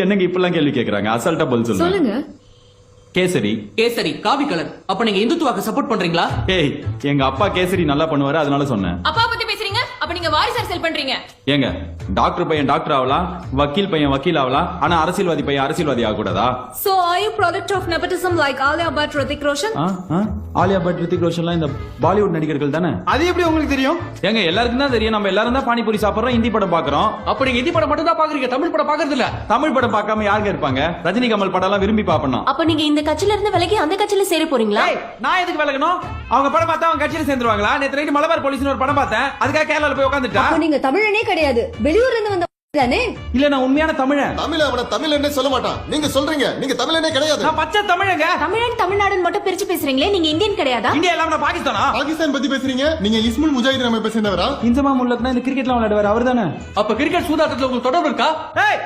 என்னங்க இப்பெல்லாம் கேள்வி கேக்குறாங்க? அசால்ட்டா பதில் சொல்லுங்க. கேசரி. கேசரி காவி கலர். அப்ப நீங்க இந்துத்துவாக்கு சப்போர்ட் பண்றீங்களா? ஏய், எங்க அப்பா கேசரி நல்லா பண்ணுவாரு, அதனால சொன்னேன். அப்பா பத்தி பேசுறீங்க, அப்ப நீங்க வாரிசு அரசியல் பண்றீங்க. ஏங்க, டாக்டர் பையன் டாக்டர் ஆகலாம், வக்கீல் பையன் வக்கீல் ஆகலாம், ஆனா அரசியல்வாதி பையன் அரசியல்வாதி ஆக கூடாதா? So are you product of nepotism like Alia Bhatt, Hrithik Roshan? Alia Bhatt, Hrithik ரோஷன்லாம் இந்த பாலிவுட் நடிகர்கள் தானே? அது எப்படி உங்களுக்கு தெரியும்? ஏங்க, எல்லாருக்கும் தான் தெரியும். நம்ம எல்லாரும் தான் பானிபூரி சாப்பிடுறோம், ஹிந்தி படம் பாக்குறோம். அப்ப நீங்க ஹிந்தி படம் மட்டும் தான் பாக்குறீங்க, தமிழ் படம் பாக்குறது இல்ல. தமிழ் படம் பார்க்காம யாருங்க இருப்பாங்க? ரஜினி கமல் படம் எல்லாம் விரும்பி பாப்பணும். அப்ப நீங்க இந்த கட்சியில இருந்து விலகி அந்த கட்சியில சேர போறீங்களா? நான் எதுக்கு விலகணும்? அவங்க படம் பார்த்தா அவங்க கட்சியில சேர்ந்துருவாங்களா? நேத்து நைட்டு மலபார் போலீஸ்னு ஒரு படம் பார்த்தேன், அதுக்காக கேரளால போய் உட்காந்துட்டா. நீங்க தமிழனே கிடையாது, வெளியூர்ல இருந்து வந்த தானே? இல்ல, நான் உண்மையான தமிழன். தமிழ் அவன தமிழனே சொல்ல மாட்டான். நீங்க சொல்றீங்க நீங்க தமிழனே கிடையாது. நான் பச்சை தமிழங்க. தமிழன் தமிழ்நாடுன்னு மட்டும் பிரிச்சு பேசுறீங்களே, நீங்க இந்தியன் கிடையாதா? இந்தியா இல்லாம நான் பாகிஸ்தானா? பாகிஸ்தான் பத்தி பேசுறீங்க. நீங்க இஸ்முல் முஜாஹிதீன் அமைப்பை சேர்ந்தவரா? இன்சமா முல்லக்னா இந்த கிரிக்கெட்ல விளையாடுவார், அவர் தானே? அப்ப கிரிக்கெட் சூதாட்டத்துல உங்களுக்கு தொடர்பு இருக்கா? ஏய்,